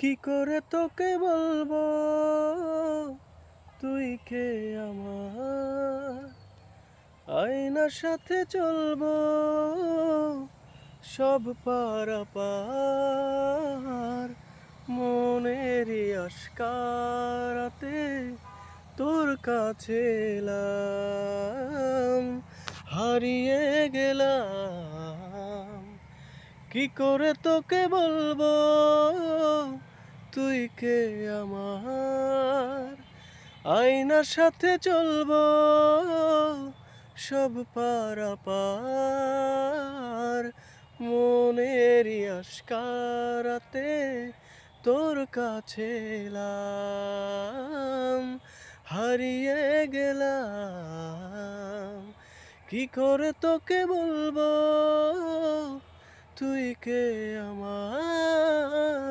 কি করে তোকে বলবো তুই কে আমার, আয়নার সাথে চলবো সব পারাপার, মনেরই আশকারাতে তোর কাছে এলাম, হারিয়ে গেলাম। কি করে তোকে বলবো তুই কে আমার, আয়নার সাথে চলবো সব পারাপার, মনেরই আশকারাতে তোর কাছে এলাম, হারিয়ে গেলাম। কি করে তোকে বলবো তুই কে আমার।